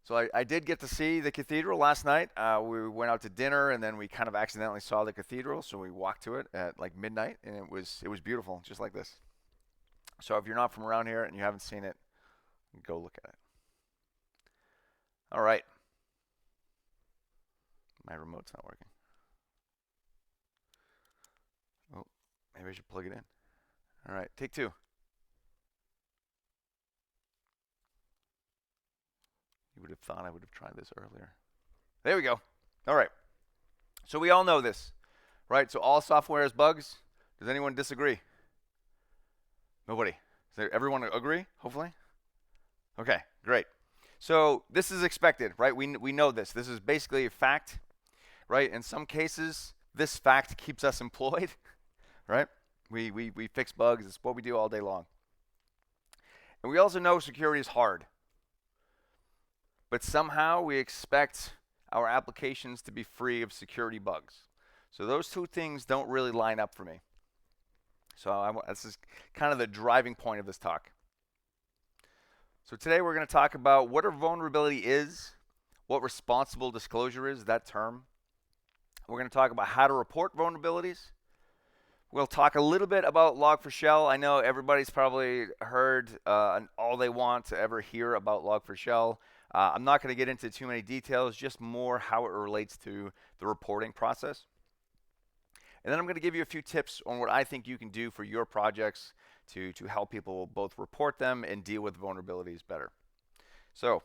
So I did get to see the cathedral last night. We went out to dinner and then we kind of accidentally saw the cathedral, so we walked to it at like midnight, and it was beautiful, just like this. So if you're not from around here and you haven't seen it, go look at it. All right, my remote's not working. Oh, maybe I should plug it in. All right, take two. You would have thought I would have tried this earlier. There we go. All right. So we all know this, right? So all software has bugs. Does anyone disagree? Nobody. Does everyone agree, hopefully? Okay, great. So this is expected, right? We know this. This is basically a fact, right? In some cases, this fact keeps us employed, right? We fix bugs. It's what we do all day long. And we also know security is hard. But somehow we expect our applications to be free of security bugs. So those two things don't really line up for me. So this is kind of the driving point of this talk. So today we're going to talk about what a vulnerability is, what responsible disclosure is, that term. We're going to talk about how to report vulnerabilities. We'll talk a little bit about log4shell. I know everybody's probably heard all they want to ever hear about log4shell. I'm not going to get into too many details, just more how it relates to the reporting process. And then I'm going to give you a few tips on what I think you can do for your projects to help people both report them and deal with vulnerabilities better. So,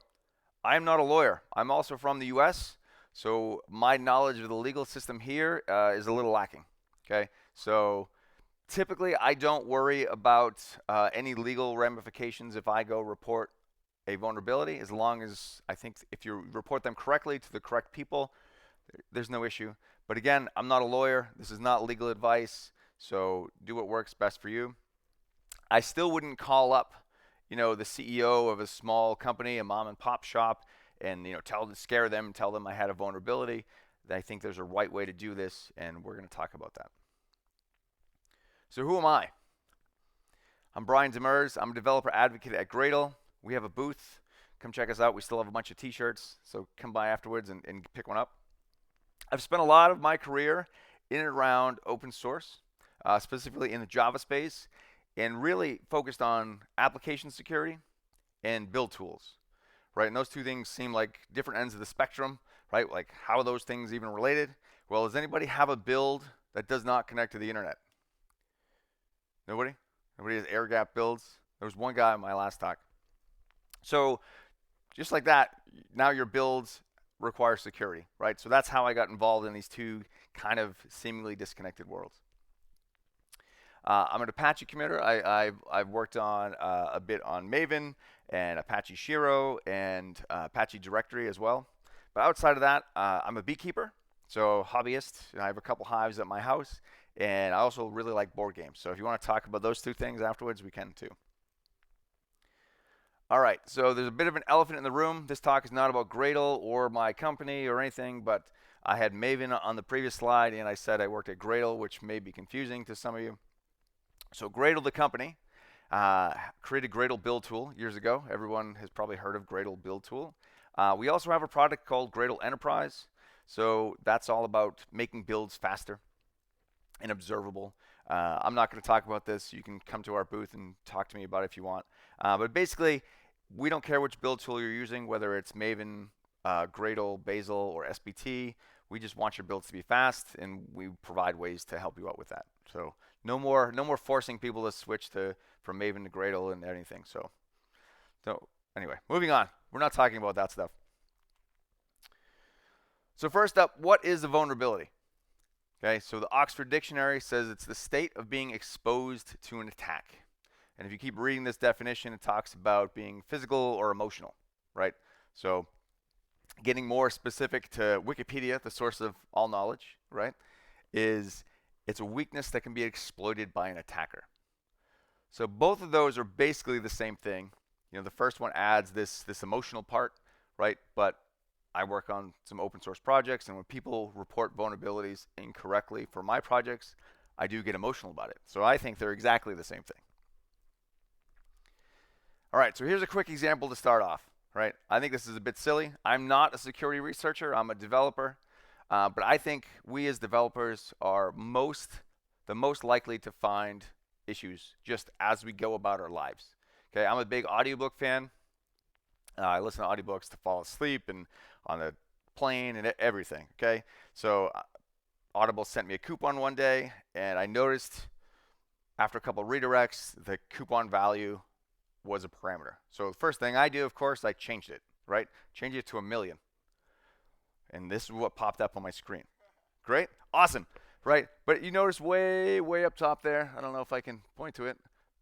I'm not a lawyer. I'm also from the US, so my knowledge of the legal system here is a little lacking. Okay, so typically I don't worry about any legal ramifications if I go report a vulnerability, as long as I think if you report them correctly to the correct people, there's no issue. But again, I'm not a lawyer. This is not legal advice, so do what works best for you. I still wouldn't call up, the CEO of a small company, a mom and pop shop, and scare them, tell them I had a vulnerability. I think there's a right way to do this, and we're going to talk about that. So who am I? I'm Brian Demers. I'm a developer advocate at Gradle. We have a booth. Come check us out. We still have a bunch of t-shirts, so come by afterwards and pick one up. I've spent a lot of my career in and around open source, specifically in the Java space, and really focused on application security and build tools, right? And those two things seem like different ends of the spectrum, right? Like, how are those things even related? Well, does anybody have a build that does not connect to the internet? Nobody? Nobody has air gap builds? There was one guy in my last talk. So just like that, now your builds require security, right? So that's how I got involved in these two kind of seemingly disconnected worlds. I'm an Apache committer. I've worked on a bit on Maven and Apache Shiro and Apache Directory as well. But outside of that, I'm a beekeeper, so hobbyist. I have a couple hives at my house, and I also really like board games. So if you want to talk about those two things afterwards, we can too. All right, so there's a bit of an elephant in the room. This talk is not about Gradle or my company or anything, but I had Maven on the previous slide, and I said I worked at Gradle, which may be confusing to some of you. So Gradle, the company, created Gradle Build Tool years ago. Everyone has probably heard of Gradle Build Tool. We also have a product called Gradle Enterprise. So that's all about making builds faster and observable. I'm not going to talk about this. You can come to our booth and talk to me about it if you want. But basically, we don't care which build tool you're using, whether it's Maven, Gradle, Bazel, or SBT. We just want your builds to be fast, and we provide ways to help you out with that. So no more forcing people to switch from Maven to Gradle and anything. So anyway, moving on. We're not talking about that stuff. So first up, what is a vulnerability? Okay, so the Oxford Dictionary says it's the state of being exposed to an attack. And if you keep reading this definition, it talks about being physical or emotional, right? So getting more specific to Wikipedia, the source of all knowledge, right, it's a weakness that can be exploited by an attacker. So both of those are basically the same thing. The first one adds this emotional part, right? But I work on some open source projects, and when people report vulnerabilities incorrectly for my projects, I do get emotional about it. So I think they're exactly the same thing. All right, so here's a quick example to start off, right? I think this is a bit silly. I'm not a security researcher. I'm a developer. But I think we as developers are the most likely to find issues just as we go about our lives. Okay, I'm a big audiobook fan. I listen to audiobooks to fall asleep and on the plane and everything. Okay, so Audible sent me a coupon one day, and I noticed after a couple of redirects, the coupon value was a parameter. So the first thing I do, of course, I changed it, right? Change it to 1,000,000. And this is what popped up on my screen. Great, awesome, right? But you notice way up top there, I don't know if I can point to it,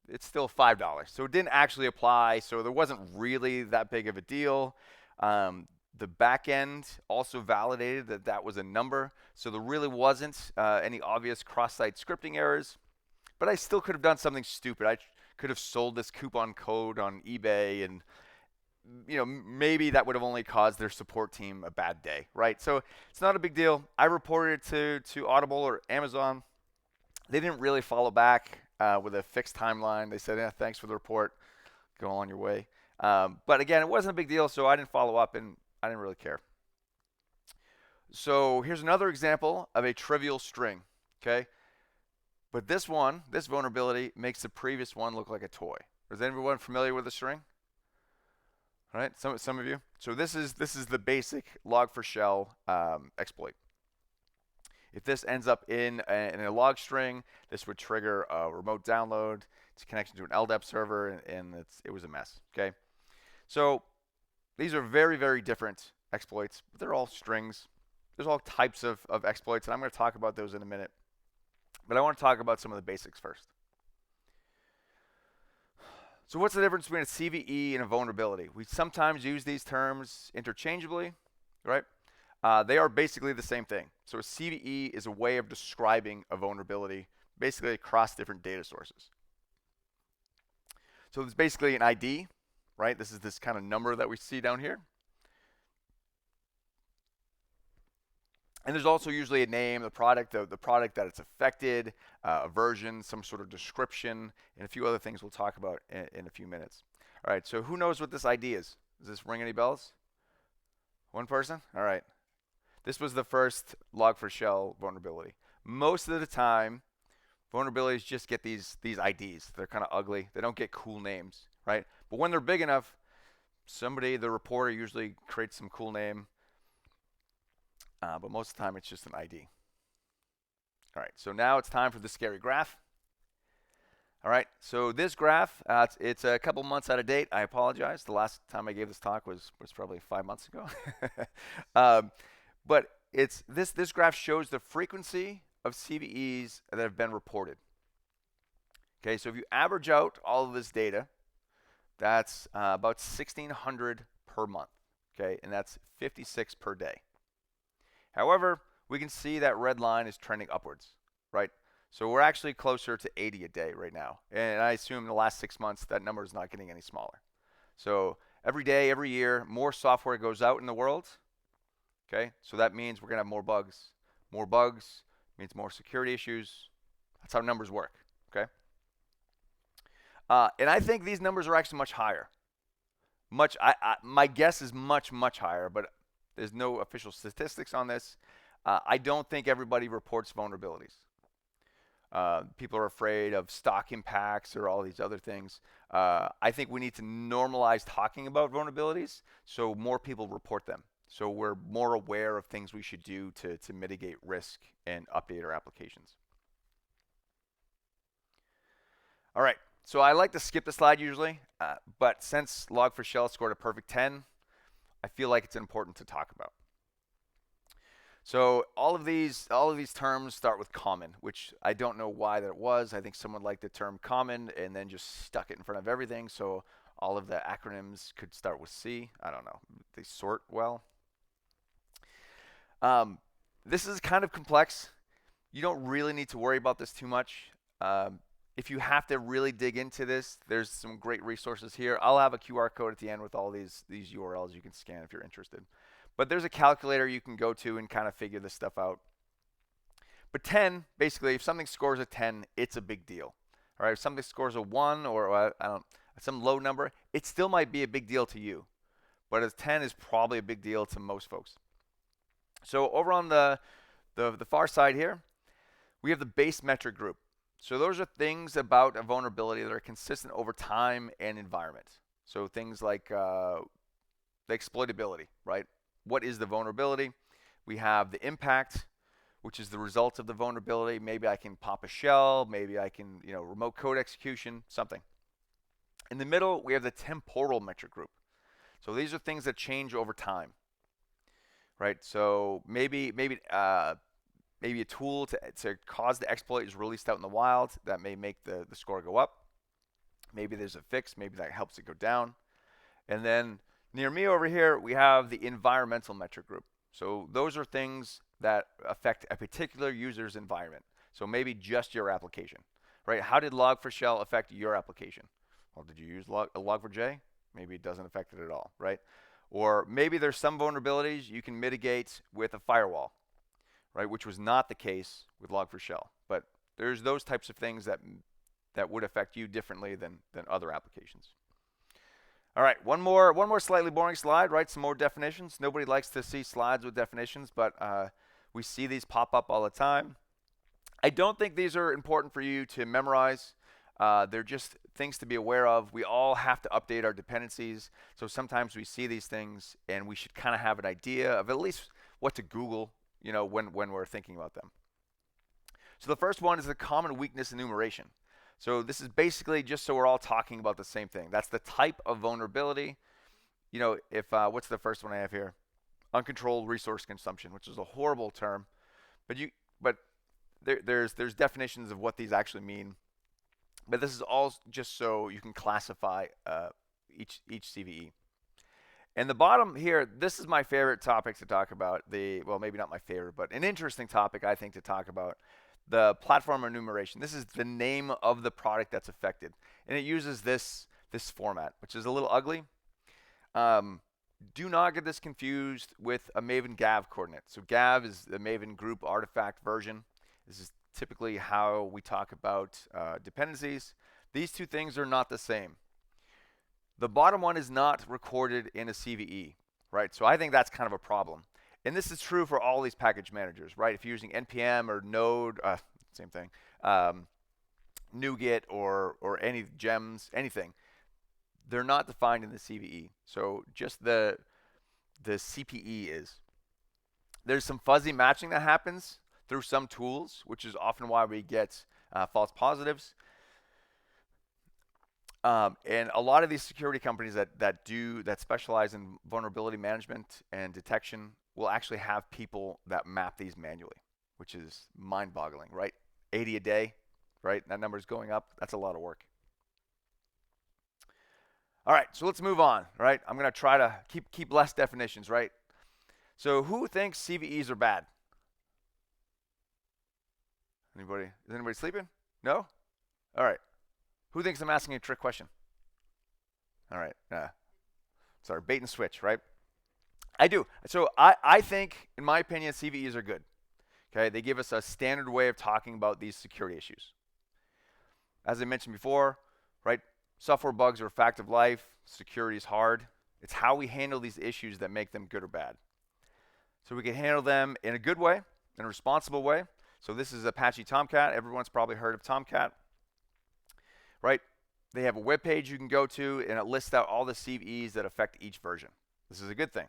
it's still $5. So it didn't actually apply, so there wasn't really that big of a deal. The back end also validated that that was a number, so there really wasn't any obvious cross-site scripting errors. But I still could have done something stupid. I could have sold this coupon code on eBay, and maybe that would have only caused their support team a bad day, right? So it's not a big deal. I reported it to Audible or Amazon. They didn't really follow back with a fixed timeline. They said, thanks for the report. Go on your way. But again, it wasn't a big deal, so I didn't follow up, and I didn't really care. So here's another example of a trivial string, okay? But this vulnerability makes the previous one look like a toy. Is anyone familiar with a string? All right, some of you. So this is the basic log4shell exploit. If this ends up in a log string, this would trigger a remote download. It's a connection to an LDAP server, and it was a mess. Okay, so these are very different exploits. But they're all strings. There's all types of exploits, and I'm going to talk about those in a minute. But I want to talk about some of the basics first. So what's the difference between a CVE and a vulnerability? We sometimes use these terms interchangeably, right? They are basically the same thing. So a CVE is a way of describing a vulnerability, basically across different data sources. So it's basically an ID, right? This is this kind of number that we see down here. And there's also usually a name, the product that it's affected, a version, some sort of description, and a few other things we'll talk about in a few minutes. All right, so who knows what this ID is? Does this ring any bells? One person? All right. This was the first log4shell vulnerability. Most of the time, vulnerabilities just get these IDs. They're kind of ugly. They don't get cool names, right? But when they're big enough, the reporter usually creates some cool name. But most of the time, it's just an ID. All right, so now it's time for the scary graph. All right, so this graph, it's a couple months out of date. I apologize. The last time I gave this talk was probably 5 months ago. But this graph shows the frequency of CVEs that have been reported. Okay, so if you average out all of this data, that's about 1,600 per month. Okay, and that's 56 per day. However, we can see that red line is trending upwards, right? So we're actually closer to 80 a day right now. And I assume in the last 6 months, that number is not getting any smaller. So every day, every year, more software goes out in the world. Okay, so that means we're going to have more bugs. More bugs means more security issues. That's how numbers work, okay? And I think these numbers are actually much higher. My guess is much higher, but there's no official statistics on this. I don't think everybody reports vulnerabilities. People are afraid of stock impacts or all these other things. I think we need to normalize talking about vulnerabilities so more people report them. So we're more aware of things we should do to mitigate risk and update our applications. All right, so I like to skip the slide usually, but since log4shell scored a perfect 10, I feel like it's important to talk about. So all of these terms start with common, which I don't know why that was. I think someone liked the term common and then just stuck it in front of everything. So all of the acronyms could start with C. I don't know. They sort well. This is kind of complex. You don't really need to worry about this too much. If you have to really dig into this, there's some great resources here. I'll have a QR code at the end with all these URLs you can scan if you're interested. But there's a calculator you can go to and kind of figure this stuff out. But 10, basically, if something scores a 10, it's a big deal. All right, if something scores a 1 or some low number, it still might be a big deal to you. but a 10 is probably a big deal to most folks. So over on the far side here, we have the base metric group. So those are things about a vulnerability that are consistent over time and environment. So things like the exploitability, right? What is the vulnerability? We have the impact, which is the result of the vulnerability. Maybe I can pop a shell, maybe I can, remote code execution, something. In the middle, we have the temporal metric group. So these are things that change over time, right? So maybe a tool to cause the exploit is released out in the wild. That may make the score go up. Maybe there's a fix. Maybe that helps it go down. And then near me over here, we have the environmental metric group. So those are things that affect a particular user's environment. So maybe just your application, right? How did log4shell affect your application? Well, did you use log4j? Maybe it doesn't affect it at all, right? Or maybe there's some vulnerabilities you can mitigate with a firewall, right? Which was not the case with log4shell. But there's those types of things that would affect you differently than other applications. All right, one more slightly boring slide, right? Some more definitions. Nobody likes to see slides with definitions, but we see these pop up all the time. I don't think these are important for you to memorize. They're just things to be aware of. We all have to update our dependencies, so sometimes we see these things, and we should kind of have an idea of at least what to Google, when we're thinking about them. So the first one is the common weakness enumeration. So this is basically just so we're all talking about the same thing. That's the type of vulnerability. If what's the first one I have here? Uncontrolled resource consumption, which is a horrible term, but there's definitions of what these actually mean. But this is all just so you can classify each CVE. And the bottom here, this is my favorite topic to talk about. Well, maybe not my favorite, but an interesting topic I think to talk about. The platform enumeration. This is the name of the product that's affected, and it uses this format, which is a little ugly. Do not get this confused with a Maven Gav coordinate. So Gav is the Maven group artifact version. This is typically how we talk about dependencies. These two things are not the same. The bottom one is not recorded in a CVE, right? So I think that's kind of a problem. And this is true for all these package managers, right? If you're using NPM or Node, same thing, NuGet or any gems, anything, they're not defined in the CVE. So just the CPE is. There's some fuzzy matching that happens through some tools, which is often why we get false positives. And a lot of these security companies that specialize in vulnerability management and detection will actually have people that map these manually, which is mind-boggling, right? 80 a day, right? That number is going up. That's a lot of work. All right, so let's move on, right? I'm going to try to keep less definitions, right? So who thinks CVEs are bad? Anybody? Is anybody sleeping? No? All right. Who thinks I'm asking a trick question? All right. Sorry, bait and switch, right? I do. So I think, in my opinion, CVEs are good. Okay, they give us a standard way of talking about these security issues. As I mentioned before, right? Software bugs are a fact of life. Security is hard. It's how we handle these issues that make them good or bad. So we can handle them in a good way, in a responsible way. So this is Apache Tomcat. Everyone's probably heard of Tomcat, right? They have a web page you can go to, and it lists out all the CVEs that affect each version. This is a good thing.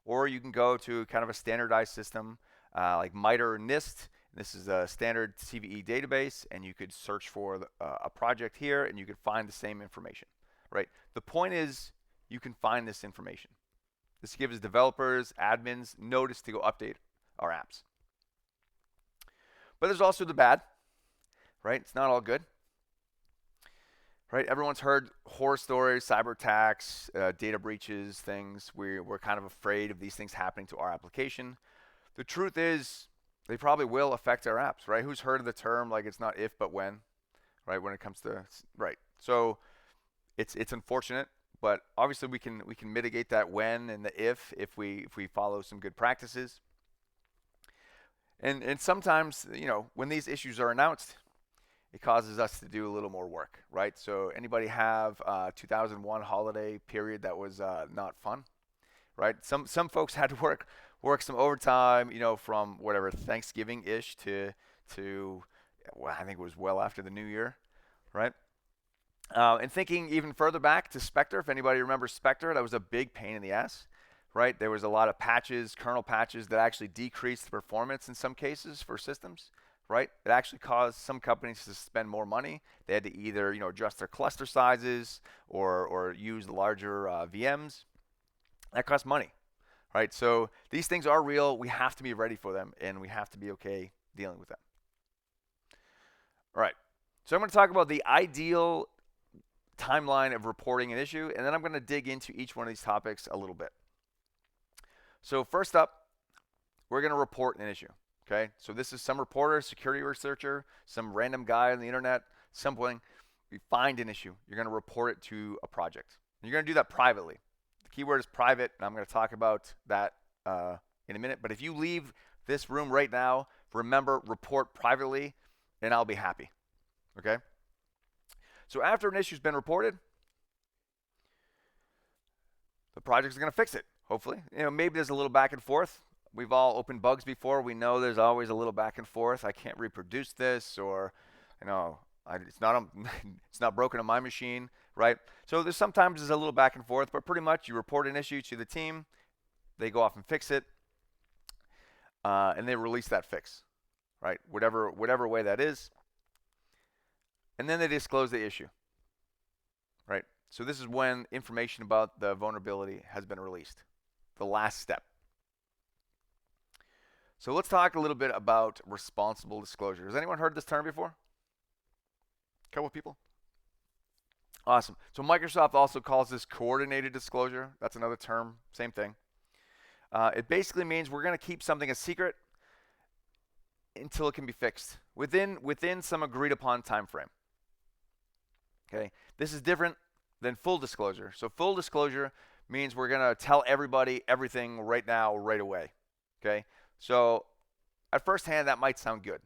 Or you can go to kind of a standardized system like MITRE or NIST. This is a standard CVE database, and you could search for a project here, and you could find the same information, right? The point is you can find this information. This gives developers, admins, notice to go update our apps. But there's also the bad, right? It's not all good. Right, everyone's heard horror stories, cyber attacks, data breaches, things. We're kind of afraid of these things happening to our application. The truth is, they probably will affect our apps, right? Who's heard of the term, like it's not if but when, right? When it comes to, right. So it's unfortunate, but obviously we can mitigate that when and the if we follow some good practices. And sometimes, when these issues are announced, it causes us to do a little more work, right? So anybody have 2001 holiday period that was not fun, right? Some folks had to work some overtime, you know, from whatever Thanksgiving-ish to well, I think it was well after the new year, right? And thinking even further back to Spectre, if anybody remembers Spectre, that was a big pain in the ass, right? There was a lot of patches, kernel patches that actually decreased the performance in some cases for systems, right? It actually caused some companies to spend more money. They had to either, you know, adjust their cluster sizes or use larger VMs. That costs money, right? So these things are real. We have to be ready for them, and we have to be okay dealing with them. All right. So I'm going to talk about the ideal timeline of reporting an issue, and then I'm going to dig into each one of these topics a little bit. So first up, we're going to report an issue. Okay, so this is some reporter, security researcher, some random guy on the internet, something. We find an issue. You're going to report it to a project. And you're going to do that privately. The keyword is private, and I'm going to talk about that in a minute. But if you leave this room right now, remember, report privately, and I'll be happy. Okay? So after an issue's been reported, the project's going to fix it, hopefully. You know, maybe there's a little back and forth. We've all opened bugs before. We know there's always a little back and forth. I can't reproduce this, or, you know, it's not broken on my machine, right? So there's sometimes there's a little back and forth, but pretty much you report an issue to the team, they go off and fix it, and they release that fix, right? Whatever way that is, and then they disclose the issue, right? So this is when information about the vulnerability has been released, the last step. So let's talk a little bit about responsible disclosure. Has anyone heard this term before? A couple of people? Awesome. So Microsoft also calls this coordinated disclosure. That's another term, same thing. It basically means we're going to keep something a secret until it can be fixed within some agreed upon time frame. Okay, this is different than full disclosure. So full disclosure means we're going to tell everybody everything right now, right away. Okay. So at first hand, that might sound good,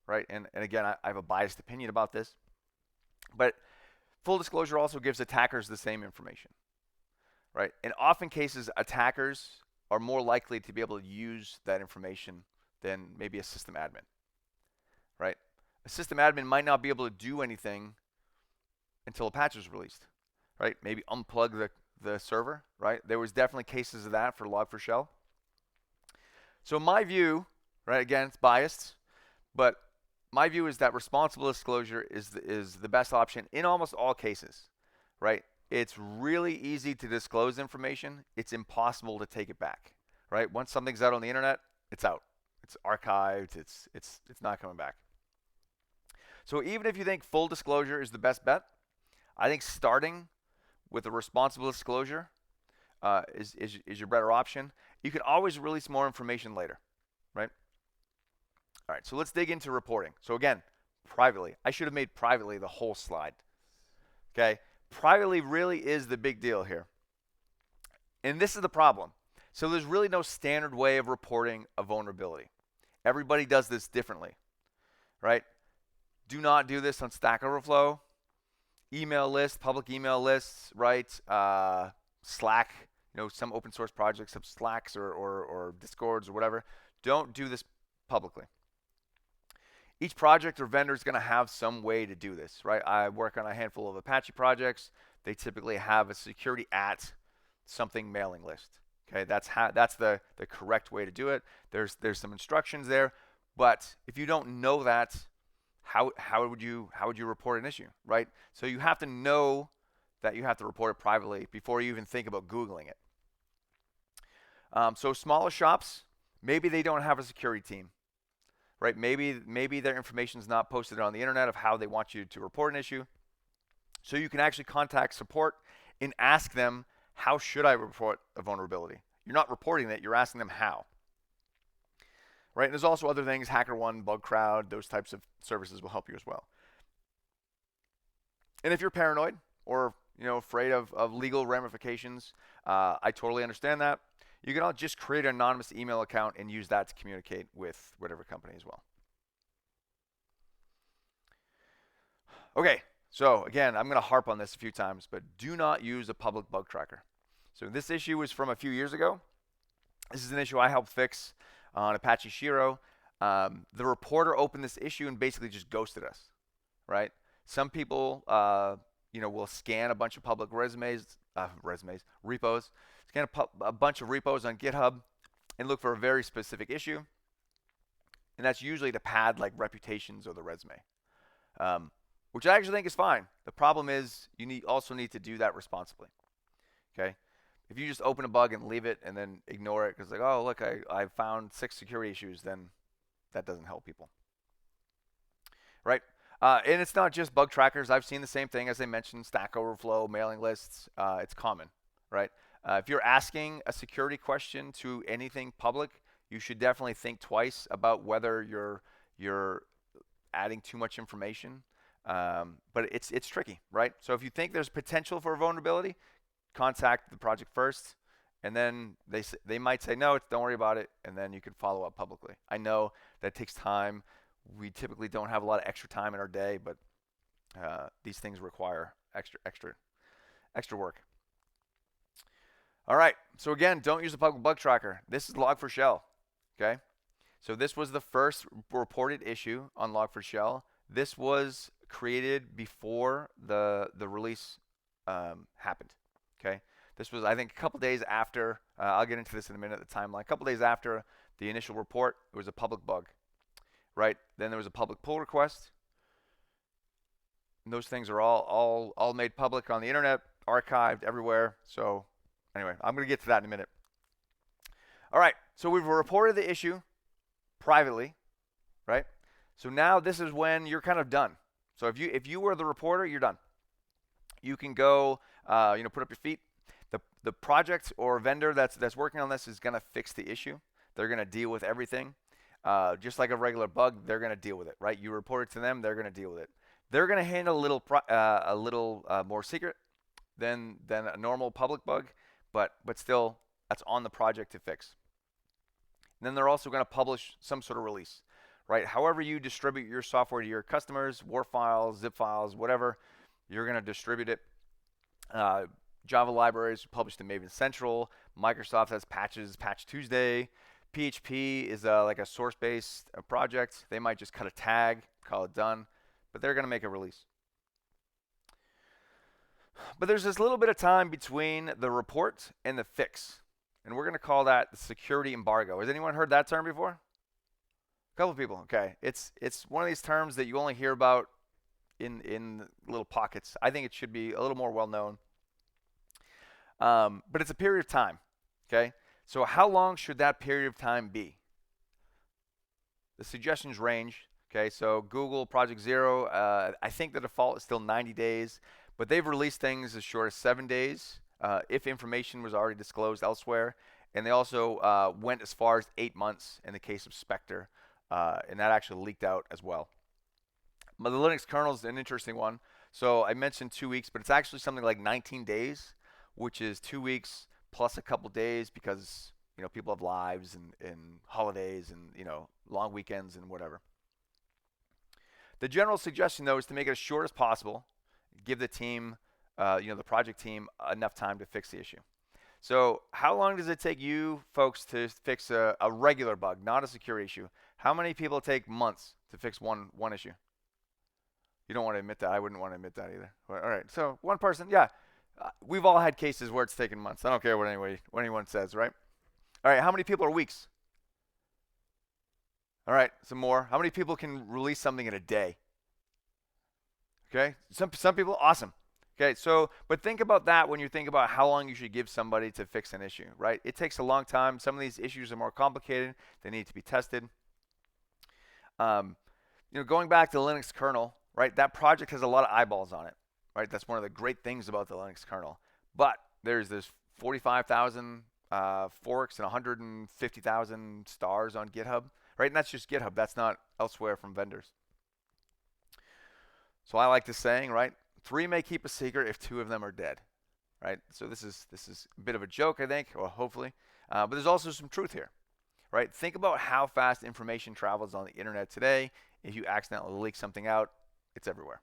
right? And again, I have a biased opinion about this. But full disclosure also gives attackers the same information, right? In often cases, attackers are more likely to be able to use that information than maybe a system admin, right? A system admin might not be able to do anything until a patch is released, right? Maybe unplug the server, right? There was definitely cases of that for Log4Shell. So my view, right, again, it's biased, but my view is that responsible disclosure is the best option in almost all cases, right? It's really easy to disclose information. It's impossible to take it back, right? Once something's out on the internet, it's out. It's archived. It's not coming back. So even if you think full disclosure is the best bet, I think starting with a responsible disclosure is your better option. You can always release more information later, right? All right, so let's dig into reporting. So again, privately. I should have made privately the whole slide. Okay, privately really is the big deal here. And this is the problem. So there's really no standard way of reporting a vulnerability. Everybody does this differently, right? Do not do this on Stack Overflow, email list, public email lists, right? Slack. You know, some open source projects have Slacks or Discords or whatever. Don't do this publicly. Each project or vendor is going to have some way to do this, right? I work on a handful of Apache projects. They typically have a security at something mailing list. Okay, that's the correct way to do it. There's some instructions there, but if you don't know that, how would you report an issue, right? So you have to know that you have to report it privately before you even think about Googling it. So smaller shops, maybe they don't have a security team, right? Maybe their information is not posted on the internet of how they want you to report an issue. So you can actually contact support and ask them, how should I report a vulnerability? You're not reporting it, you're asking them how. Right? And there's also other things, HackerOne, BugCrowd, those types of services will help you as well. And if you're paranoid or afraid of legal ramifications, I totally understand that. You can all just create an anonymous email account and use that to communicate with whatever company as well. Okay, so again, I'm going to harp on this a few times, but do not use a public bug tracker. So this issue was from a few years ago. This is an issue I helped fix on Apache Shiro. The reporter opened this issue and basically just ghosted us, right? Some people, will scan a bunch of public repos, scan a bunch of repos on GitHub and look for a very specific issue. And that's usually to pad like reputations or the resume, which I actually think is fine. The problem is you also need to do that responsibly, okay? If you just open a bug and leave it and then ignore it because like, oh, look, I found 6 security issues, then that doesn't help people, right? And it's not just bug trackers. I've seen the same thing, as I mentioned, Stack Overflow, mailing lists. It's common, right? If you're asking a security question to anything public, you should definitely think twice about whether you're adding too much information. But it's tricky, right? So if you think there's potential for a vulnerability, contact the project first, and then they might say, no, don't worry about it, and then you can follow up publicly. I know that takes time. We typically don't have a lot of extra time in our day, but these things require extra work. All right, so again, don't use a public bug tracker. This is Log4Shell, okay? So this was the first reported issue on Log4Shell. This was created before the release happened, okay? This was, I think, a couple days after, I'll get into this in a minute, the timeline. A couple days after the initial report, it was a public bug, right? Then there was a public pull request. And those things are all made public on the internet, archived everywhere. So anyway, I'm going to get to that in a minute. All right, so we've reported the issue privately, right? So now this is when you're kind of done. So if you were the reporter, you're done. You can go, put up your feet. The project or vendor that's working on this is going to fix the issue. They're going to deal with everything. Just like a regular bug, they're going to deal with it, right? You report it to them, they're going to deal with it. They're going to handle a little more secret than a normal public bug, but still, that's on the project to fix. And then they're also going to publish some sort of release, right? However you distribute your software to your customers, WAR files, zip files, whatever, you're going to distribute it. Java libraries published in Maven Central. Microsoft has patches, Patch Tuesday. PHP is like a source-based project. They might just cut a tag, call it done, but they're going to make a release. But there's this little bit of time between the report and the fix, and we're going to call that the security embargo. Has anyone heard that term before? A couple of people. Okay, it's one of these terms that you only hear about in little pockets. I think it should be a little more well known. But it's a period of time. Okay. So how long should that period of time be? The suggestions range. Okay, so Google Project Zero, I think the default is still 90 days, but they've released things as short as 7 days if information was already disclosed elsewhere. And they also went as far as 8 months in the case of Spectre, and that actually leaked out as well. But the Linux kernel is an interesting one. So I mentioned 2 weeks, but it's actually something like 19 days, which is 2 weeks plus a couple days because people have lives and holidays and long weekends and whatever. The general suggestion though is to make it as short as possible, give the team, the project team enough time to fix the issue. So how long does it take you folks to fix a regular bug, not a security issue? How many people take months to fix one issue? You don't want to admit that. I wouldn't want to admit that either. All right, so one person, yeah. We've all had cases where it's taken months. I don't care what anyone says, right? All right, how many people are weeks? All right, some more. How many people can release something in a day? Okay, some people, awesome. Okay, so, but think about that when you think about how long you should give somebody to fix an issue, right? It takes a long time. Some of these issues are more complicated. They need to be tested. Going back to the Linux kernel, right? That project has a lot of eyeballs on it. Right, that's one of the great things about the Linux kernel. But there's 45,000 forks and 150,000 stars on GitHub, right? And that's just GitHub. That's not elsewhere from vendors. So I like this saying, right? 3 may keep a secret if 2 of them are dead, right? So this is a bit of a joke, I think, or hopefully. But there's also some truth here, right? Think about how fast information travels on the internet today. If you accidentally leak something out, it's everywhere.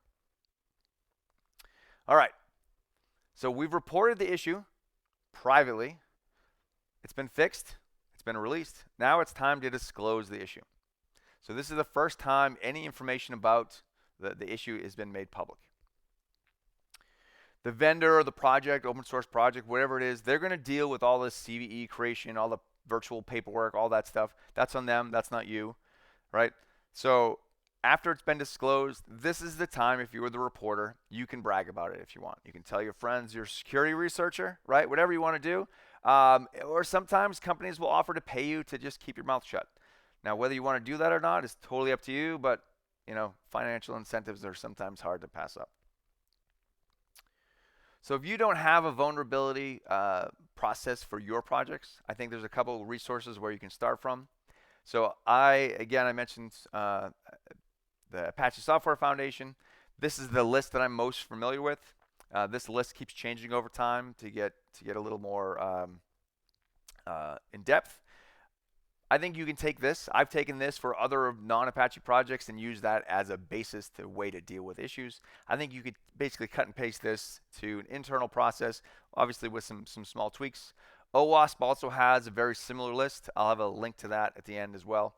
All right. So we've reported the issue privately. It's been fixed. It's been released. Now it's time to disclose the issue. So this is the first time any information about the issue has been made public. The vendor or the project, open source project, whatever it is, they're going to deal with all this CVE creation, all the virtual paperwork, all that stuff. That's on them. That's not you, right? So after it's been disclosed, this is the time, if you were the reporter, you can brag about it if you want. You can tell your friends you're a security researcher, right? Whatever you want to do. Or sometimes companies will offer to pay you to just keep your mouth shut. Now, whether you want to do that or not is totally up to you, but financial incentives are sometimes hard to pass up. So if you don't have a vulnerability process for your projects, I think there's a couple of resources where you can start from. So I mentioned the Apache Software Foundation. This is the list that I'm most familiar with. This list keeps changing over time to get a little more in depth. I think you can take this. I've taken this for other non-Apache projects and use that as a basis to way to deal with issues. I think you could basically cut and paste this to an internal process, obviously with some small tweaks. OWASP also has a very similar list. I'll have a link to that at the end as well.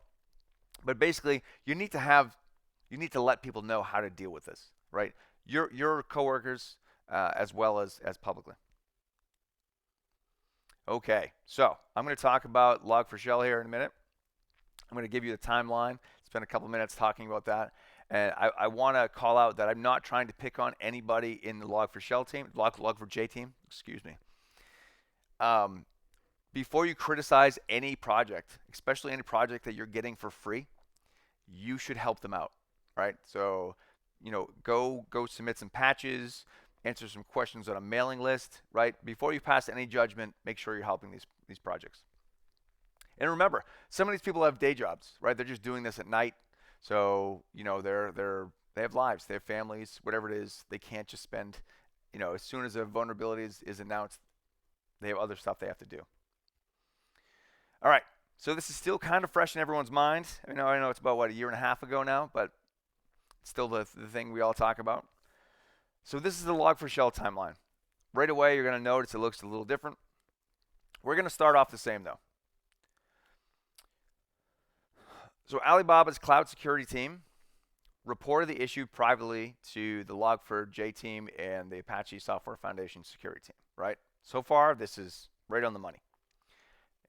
But basically, you need to let people know how to deal with this, right? Your coworkers as well as publicly. Okay, so I'm going to talk about Log4Shell here in a minute. I'm going to give you the timeline, spend a couple minutes talking about that. And I want to call out that I'm not trying to pick on anybody in the Log4Shell team, Log4j team, excuse me. Before you criticize any project, especially any project that you're getting for free, you should help them out, right? So, go submit some patches, answer some questions on a mailing list, right? Before you pass any judgment, make sure you're helping these projects. And remember, some of these people have day jobs, right? They're just doing this at night. So, they have lives, they have families, whatever it is. They can't just spend, as soon as a vulnerability is announced, they have other stuff they have to do. All right, so this is still kind of fresh in everyone's mind. I know it's about, a year and a half ago now, but it's still the thing we all talk about. So this is the Log4Shell timeline. Right away, you're going to notice it looks a little different. We're going to start off the same, though. So Alibaba's cloud security team reported the issue privately to the Log4j team and the Apache Software Foundation security team, right? So far, this is right on the money.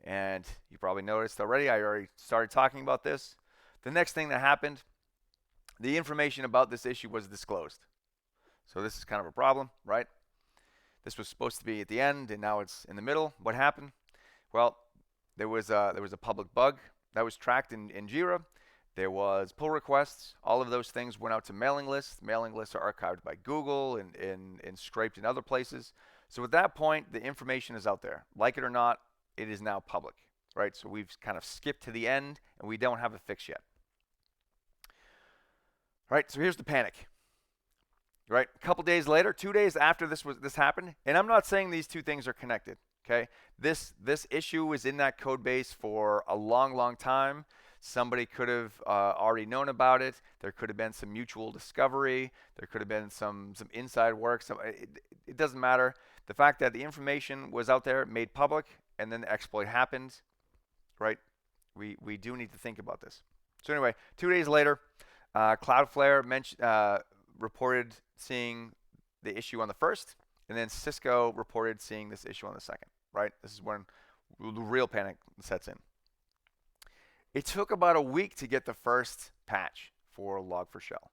And you probably noticed already, I already started talking about this. The next thing that happened, the information about this issue was disclosed. So this is kind of a problem, right? This was supposed to be at the end, and now it's in the middle. What happened? Well, there was a public bug that was tracked in Jira. There was pull requests. All of those things went out to mailing lists. Mailing lists are archived by Google and scraped in other places. So at that point, the information is out there. Like it or not, it is now public, right? So we've kind of skipped to the end, and we don't have a fix yet. All right, so here's the panic. Right, a couple days later, 2 days after this happened, and I'm not saying these two things are connected. Okay, this issue was in that code base for a long time. Somebody could have already known about it. There could have been some mutual discovery. There could have been some inside work. It doesn't matter. The fact that the information was out there, made public, and then the exploit happened. Right, we do need to think about this. So anyway, 2 days later, Cloudflare reported seeing the issue on the first, and then Cisco reported seeing this issue on the second, right? This is when the real panic sets in. It took about a week to get the first patch for Log4Shell,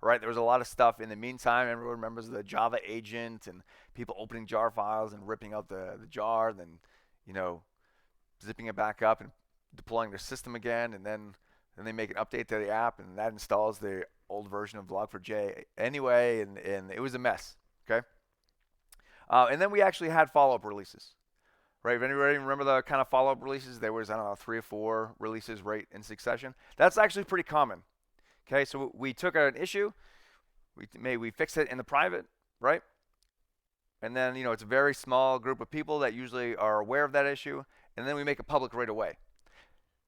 right? There was a lot of stuff in the meantime. Everyone remembers the Java agent and people opening jar files and ripping out the jar, then, zipping it back up and deploying their system again, and then they make an update to the app, and that installs the old version of Log4j anyway, and it was a mess, okay? And then we actually had follow-up releases, right? If anybody remember the kind of follow-up releases, there was, 3 or 4 releases right in succession. That's actually pretty common, okay? So we took an issue, we fixed it in the private, right? And then, it's a very small group of people that usually are aware of that issue, and then we make it public right away.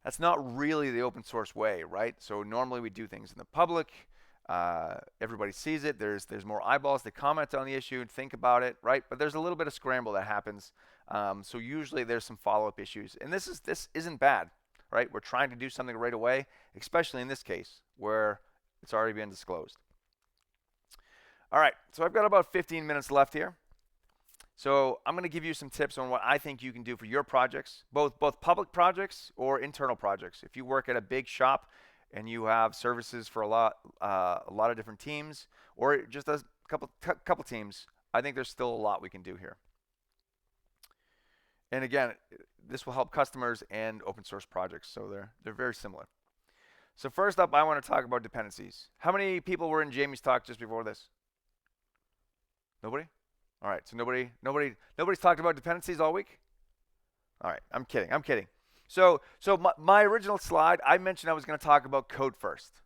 That's not really the open source way, right? So normally we do things in the public. Everybody sees it. There's more eyeballs to comment on the issue and think about it, right? But there's a little bit of scramble that happens. So usually there's some follow-up issues, and this isn't bad, right? We're trying to do something right away, especially in this case where it's already been disclosed. All right, so I've got about 15 minutes left here. So I'm going to give you some tips on what I think you can do for your projects, both public projects or internal projects. If you work at a big shop and you have services for a lot of different teams, or just a couple teams, I think there's still a lot we can do here. And again, this will help customers and open source projects, so they're very similar. So first up, I want to talk about dependencies. How many people were in Jamie's talk just before this? Nobody? All right, so nobody's talked about dependencies all week? All right, I'm kidding. So my original slide, I mentioned I was going to talk about code first,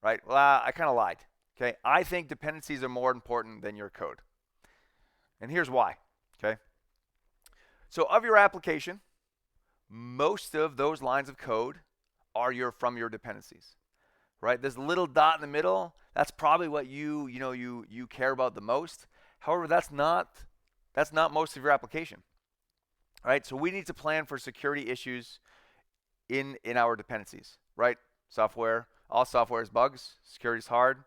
right? Well, I kind of lied, okay? I think dependencies are more important than your code. And here's why, okay? So of your application, most of those lines of code are from your dependencies, right? This little dot in the middle, that's probably what you care about the most. However, that's not most of your application, right? So we need to plan for security issues in our dependencies, right? All software is bugs. Security is hard.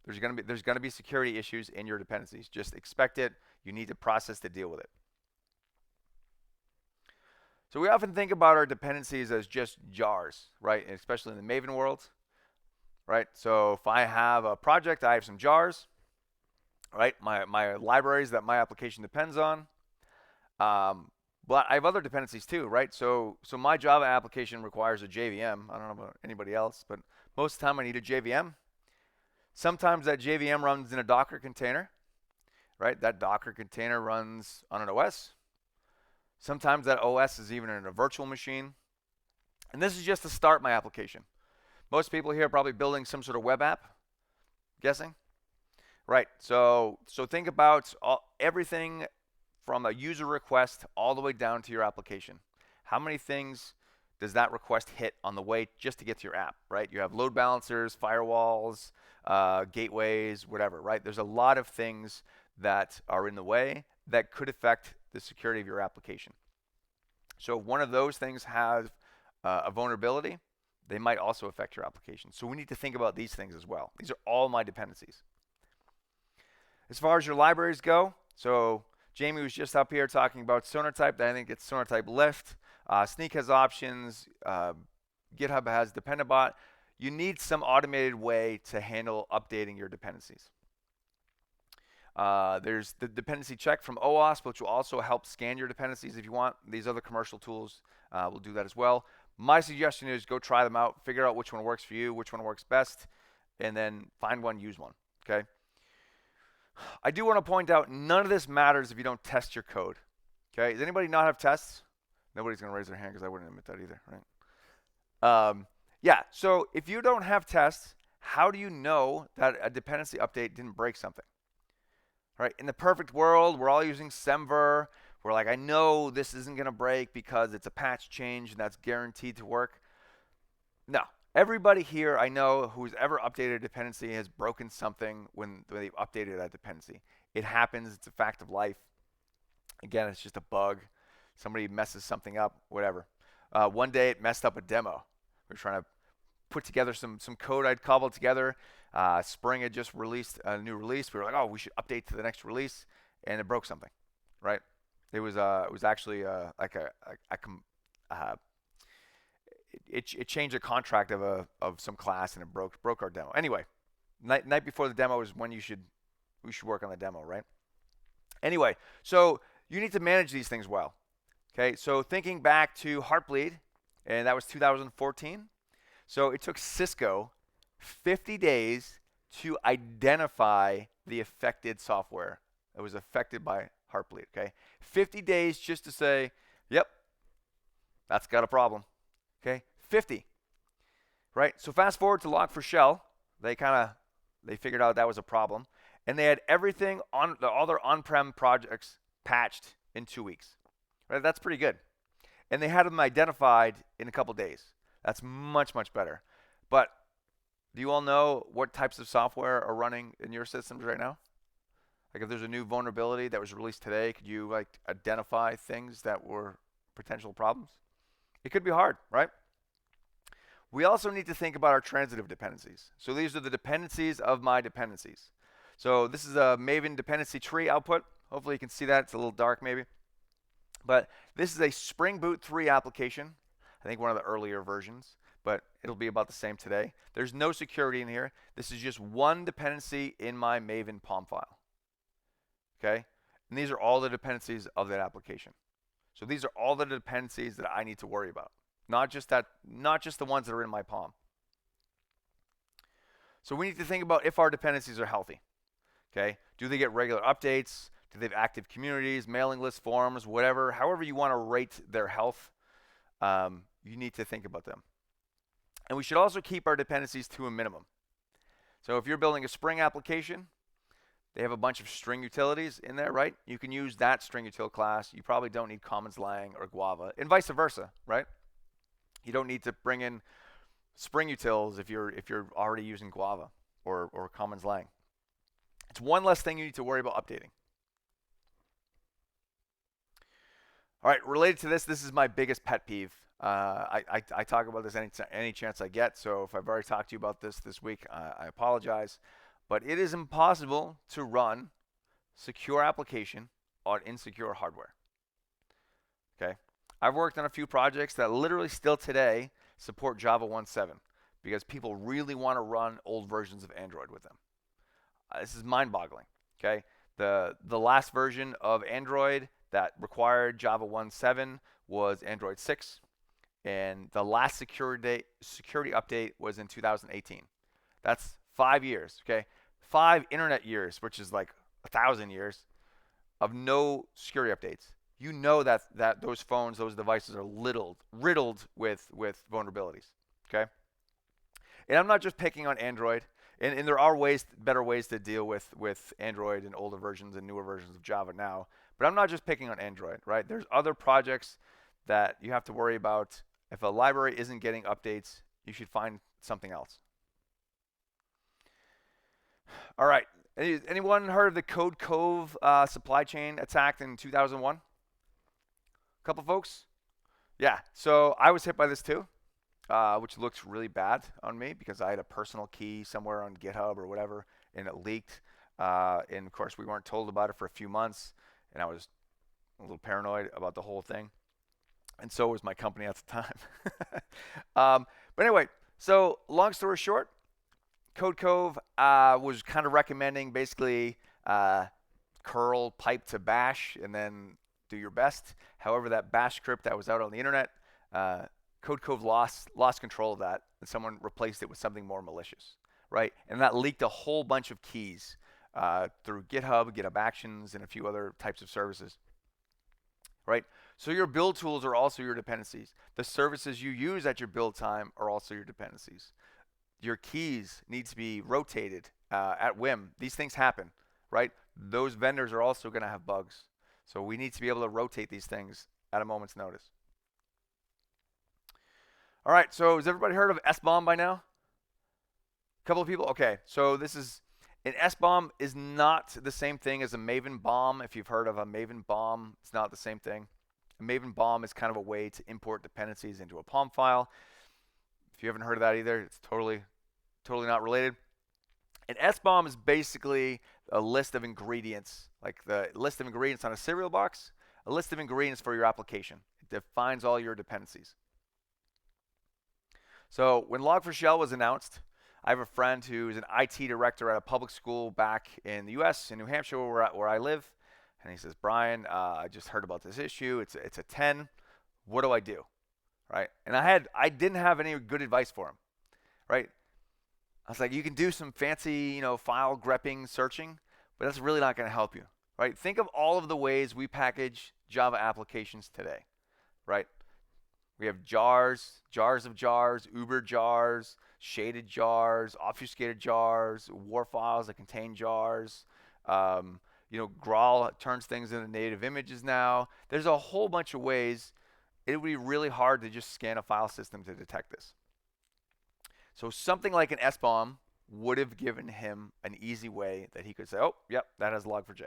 There's gonna be security issues in your dependencies. Just expect it. You need to process to deal with it. So we often think about our dependencies as just jars, right? And especially in the Maven world, right? So if I have a project, I have some jars, right? My libraries that my application depends on. But I have other dependencies too, right? So my Java application requires a JVM. I don't know about anybody else, but most of the time I need a JVM. Sometimes that JVM runs in a Docker container, right? That Docker container runs on an OS. Sometimes that OS is even in a virtual machine. And this is just to start my application. Most people here are probably building some sort of web app, guessing? Right, so think about everything from a user request all the way down to your application. How many things does that request hit on the way just to get to your app, right? You have load balancers, firewalls, gateways, whatever, right? There's a lot of things that are in the way that could affect the security of your application. So if one of those things has a vulnerability, they might also affect your application. So we need to think about these things as well. These are all my dependencies. As far as your libraries go, so Jamie was just up here talking about Sonatype. I think it's Sonatype Lift. Sneak has options. GitHub has Dependabot. You need some automated way to handle updating your dependencies. There's the dependency check from OWASP, which will also help scan your dependencies if you want. These other commercial tools will do that as well. My suggestion is go try them out, figure out which one works for you, which one works best, and then find one, use one, okay? I do want to point out, none of this matters if you don't test your code, okay? Does anybody not have tests? Nobody's going to raise their hand because I wouldn't admit that either, right? Yeah, so if you don't have tests, how do you know that a dependency update didn't break something? Right? In the perfect world, we're all using Semver. We're like, I know this isn't going to break because it's a patch change and that's guaranteed to work. No. Everybody here I know who's ever updated a dependency has broken something when they've updated that dependency. It happens. It's a fact of life. Again, it's just a bug. Somebody messes something up, whatever. One day it messed up a demo. We were trying to put together some code I'd cobbled together. Spring had just released a new release. We were like, oh, we should update to the next release, and it broke something, right? It was actually like it changed a contract of some class, and it broke our demo. Anyway, night before the demo is when we should work on the demo, right? Anyway, so you need to manage these things well. Okay, so thinking back to Heartbleed, and that was 2014. So it took Cisco 50 days to identify the affected software that was affected by Heartbleed, okay? 50 days just to say, yep, that's got a problem, okay? 50, right? So fast forward to Log4Shell, they figured out that was a problem, and they had everything on all their on-prem projects patched in 2 weeks, right? That's pretty good. And they had them identified in a couple days. That's much, much better. But Do you all know what types of software are running in your systems right now? Like if there's a new vulnerability that was released today, could you like identify things that were potential problems? It could be hard, right? We also need to think about our transitive dependencies. So these are the dependencies of my dependencies. So this is a Maven dependency tree output. Hopefully you can see that. It's a little dark maybe. But this is a Spring Boot 3 application. I think one of the earlier versions, but it'll be about the same today. There's no security in here. This is just one dependency in my Maven POM file. Okay? And these are all the dependencies of that application. So these are all the dependencies that I need to worry about. Not just the ones that are in my POM. So we need to think about if our dependencies are healthy. Okay? Do they get regular updates? Do they have active communities, mailing list forms, whatever? However you want to rate their health, you need to think about them. And we should also keep our dependencies to a minimum. So if you're building a Spring application, they have a bunch of string utilities in there, right? You can use that string util class. You probably don't need commons lang or guava, and vice versa, right? You don't need to bring in Spring utils if you're already using guava or commons lang. It's one less thing you need to worry about updating. All right, related to this is my biggest pet peeve. I talk about this any chance I get, so if I've already talked to you about this week, I apologize. But it is impossible to run secure application on insecure hardware. Okay? I've worked on a few projects that literally still today support Java 1.7 because people really want to run old versions of Android with them. This is mind-boggling. Okay? The last version of Android that required Java 1.7 was Android 6, and the last security update was in 2018. That's 5 years. Okay? 5 internet years, which is like 1,000 years of no security updates. You know that those phones, those devices are riddled with vulnerabilities. Okay? And I'm not just picking on Android, and there are better ways to deal with Android and older versions and newer versions of Java now. But I'm not just picking on Android, right? There's other projects that you have to worry about. If a library isn't getting updates, you should find something else. All right. Anyone heard of the Cove supply chain attack in 2001? A couple folks? Yeah. So I was hit by this too, which looks really bad on me because I had a personal key somewhere on GitHub or whatever, and it leaked. And of course, we weren't told about it for a few months, and I was a little paranoid about the whole thing. And so was my company at the time. But anyway, so long story short, Cove was kind of recommending basically curl pipe to bash and then do your best. However, that bash script that was out on the internet, Cove lost control of that, and someone replaced it with something more malicious, right? And that leaked a whole bunch of keys through GitHub Actions, and a few other types of services, right? So your build tools are also your dependencies. The services you use at your build time are also your dependencies. Your keys need to be rotated at whim. These things happen, right? Those vendors are also going to have bugs. So we need to be able to rotate these things at a moment's notice. All right, so has everybody heard of Sbomb by now? A couple of people? Okay, so an Sbomb is not the same thing as a Maven bomb. If you've heard of a Maven bomb, it's not the same thing. A Maven bomb is kind of a way to import dependencies into a POM file. If you haven't heard of that either, it's totally not related. An Sbomb is basically a list of ingredients, like the list of ingredients on a cereal box, a list of ingredients for your application. It defines all your dependencies. So when Log4Shell was announced, I have a friend who's an IT director at a public school back in the US, in New Hampshire, where I live. And he says, Brian, I just heard about this issue. It's a 10. What do I do? Right? And I didn't have any good advice for him. Right? I was like, you can do some fancy, file grepping searching, but that's really not going to help you. Right? Think of all of the ways we package Java applications today. Right? We have jars of jars, Uber jars, shaded jars, obfuscated jars, war files that contain jars. Gradle turns things into native images now. There's a whole bunch of ways. It would be really hard to just scan a file system to detect this. So something like an Sbomb would have given him an easy way that he could say, oh, yep, that has log4j.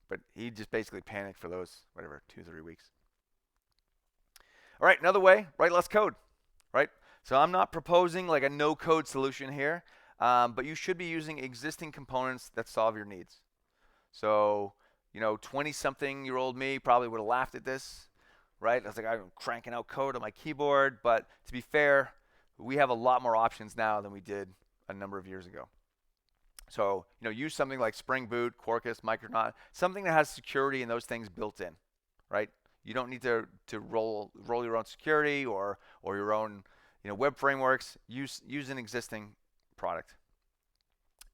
But he just basically panicked for those, whatever, 2-3 weeks. All right, another way, write less code, right? So I'm not proposing like a no-code solution here, but you should be using existing components that solve your needs. So, 20-something-year-old me probably would have laughed at this, right? I was like, I'm cranking out code on my keyboard, but to be fair, we have a lot more options now than we did a number of years ago. So, use something like Spring Boot, Quarkus, Micronaut, something that has security and those things built in, right? You don't need to roll your own security or your own web frameworks. Use an existing product.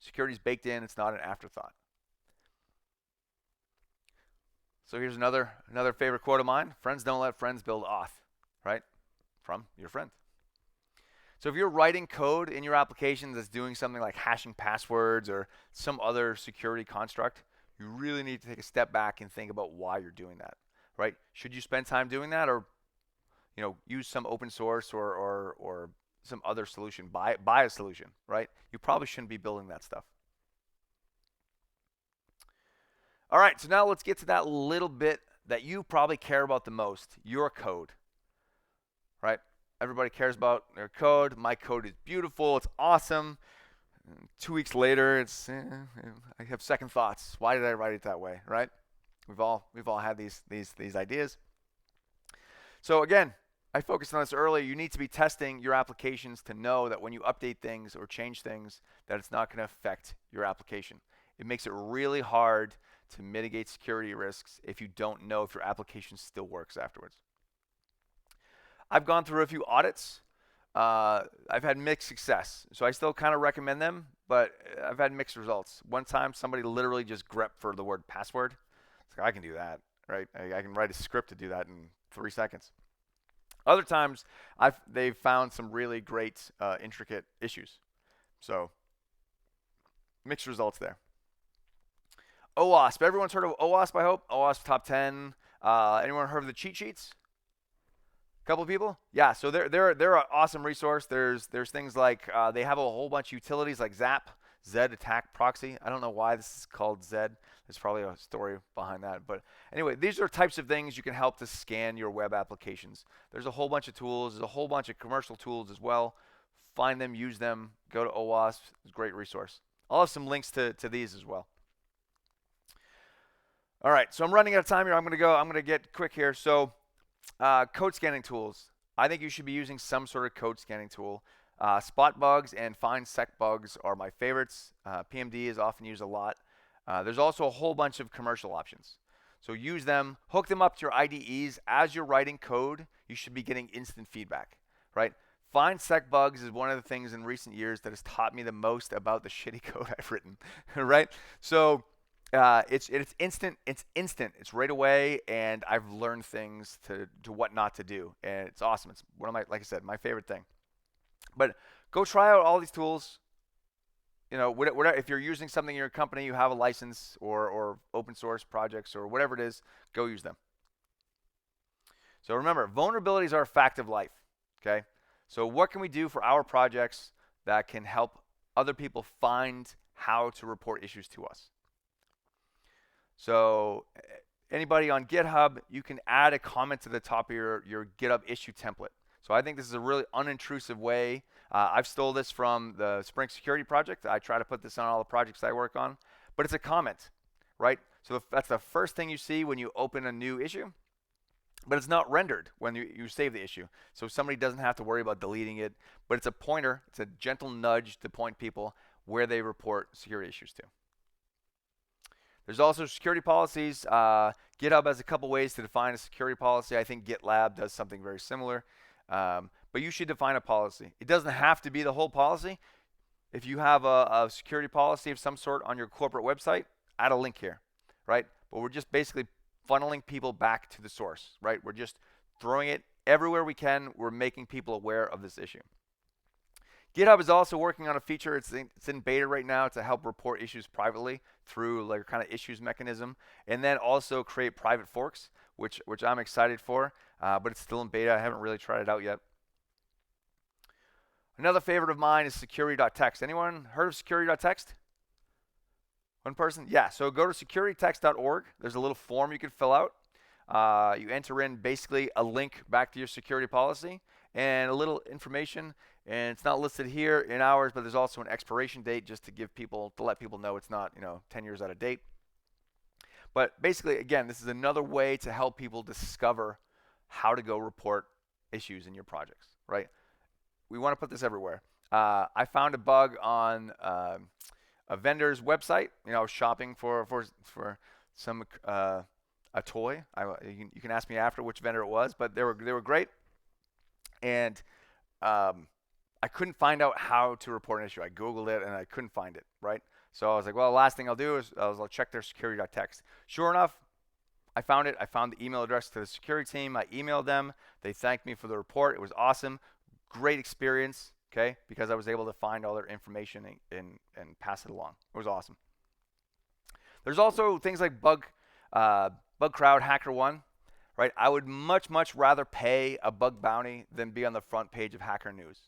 Security is baked in. It's not an afterthought. So here's another favorite quote of mine. Friends don't let friends build auth, right? From your friend. So if you're writing code in your application that's doing something like hashing passwords or some other security construct, you really need to take a step back and think about why you're doing that, right? Should you spend time doing that, or use some open source or some other solution, buy a solution, right? You probably shouldn't be building that stuff. All right, so now let's get to that little bit that you probably care about the most, your code, right? Everybody cares about their code. My code is beautiful. It's awesome. 2 weeks later, I have second thoughts. Why did I write it that way, right? We've all had these ideas. So again, I focused on this earlier. You need to be testing your applications to know that when you update things or change things, that it's not going to affect your application. It makes it really hard to mitigate security risks if you don't know if your application still works afterwards. I've gone through a few audits. I've had mixed success. So I still kind of recommend them, but I've had mixed results. One time, somebody literally just grepped for the word password. It's like, I can do that, right? I can write a script to do that in 3 seconds. Other times, they've found some really great, intricate issues. So mixed results there. OWASP. Everyone's heard of OWASP, I hope. OWASP top 10. Anyone heard of the cheat sheets? Couple of people? Yeah, so they're an awesome resource. There's things like they have a whole bunch of utilities like Zap, Zed Attack Proxy. I don't know why this is called Zed. There's probably a story behind that. But anyway, these are types of things you can help to scan your web applications. There's a whole bunch of tools. There's a whole bunch of commercial tools as well. Find them, use them. Go to OWASP. It's a great resource. I'll have some links to these as well. All right, so I'm running out of time here. I'm going to get quick here. So code scanning tools. I think you should be using some sort of code scanning tool. Spot bugs and find sec bugs are my favorites. PMD is often used a lot. There's also a whole bunch of commercial options. So use them, hook them up to your IDEs. As you're writing code, you should be getting instant feedback, right? Find sec bugs is one of the things in recent years that has taught me the most about the shitty code I've written, right? So it's instant. It's right away, and I've learned things to what not to do, and it's awesome. It's one of my, like I said, my favorite thing. But go try out all these tools. Whatever, if you're using something in your company, you have a license or open source projects or whatever it is, go use them. So remember, vulnerabilities are a fact of life. Okay. So what can we do for our projects that can help other people find how to report issues to us? So anybody on GitHub, you can add a comment to the top of your GitHub issue template. So I think this is a really unintrusive way. I've stole this from the Spring Security project. I try to put this on all the projects I work on. But it's a comment, right? So that's the first thing you see when you open a new issue. But it's not rendered when you save the issue. So somebody doesn't have to worry about deleting it. But it's a pointer. It's a gentle nudge to point people where they report security issues to. There's also security policies. GitHub has a couple ways to define a security policy. I think GitLab does something very similar. But you should define a policy. It doesn't have to be the whole policy. If you have a security policy of some sort on your corporate website, add a link here, right? But we're just basically funneling people back to the source, right? We're just throwing it everywhere we can. We're making people aware of this issue. GitHub is also working on a feature. It's in beta right now to help report issues privately through like kind of issues mechanism, and then also create private forks, which I'm excited for, but it's still in beta. I haven't really tried it out yet. Another favorite of mine is security.txt. Anyone heard of security.txt? One person? Yeah, so go to securitytext.org. There's a little form you can fill out. You enter in basically a link back to your security policy and a little information, and it's not listed here in ours, but there's also an expiration date just to let people know it's not 10 years out of date. But basically, again, this is another way to help people discover how to go report issues in your projects, right? We want to put this everywhere. I found a bug on a vendor's website. I was shopping for some a toy. You can ask me after which vendor it was, but they were great. And I couldn't find out how to report an issue. I Googled it and I couldn't find it, right? So I was like, well, the last thing I'll do is I'll check their security.txt. Sure enough, I found it. I found the email address to the security team. I emailed them. They thanked me for the report. It was awesome. Great experience, okay, because I was able to find all their information and pass it along. It was awesome. There's also things like BugCrowd, HackerOne, right? I would much rather pay a bug bounty than be on the front page of Hacker News,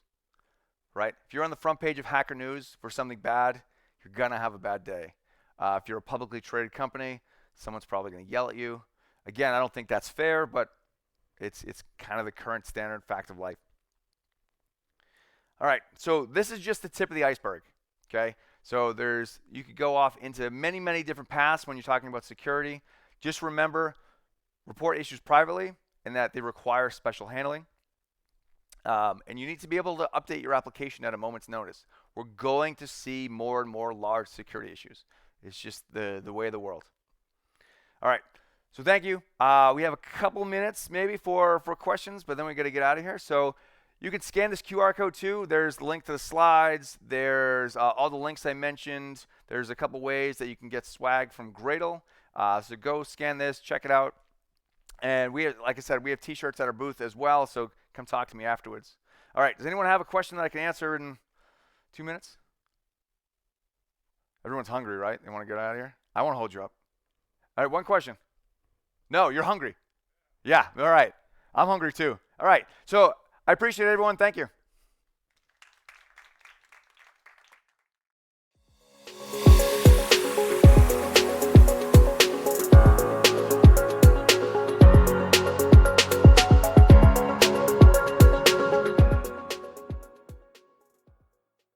right? If you're on the front page of Hacker News for something bad, you're going to have a bad day. If you're a publicly traded company, someone's probably going to yell at you. Again, I don't think that's fair, but it's kind of the current standard fact of life. All right, so this is just the tip of the iceberg, okay? So you could go off into many different paths when you're talking about security. Just remember, report issues privately and that they require special handling. And you need to be able to update your application at a moment's notice. We're going to see more and more large security issues. It's just the way of the world. All right, so thank you. We have a couple minutes maybe for questions, but then we got to get out of here. So you can scan this QR code too. There's the link to the slides. There's all the links I mentioned. There's a couple ways that you can get swag from Gradle. So go scan this, check it out. And like I said, we have t-shirts at our booth as well, so come talk to me afterwards. All right, does anyone have a question that I can answer in 2 minutes? Everyone's hungry, right? They want to get out of here? I won't hold you up. All right, one question. No, you're hungry. Yeah, all right. I'm hungry too. All right, so I appreciate everyone. Thank you.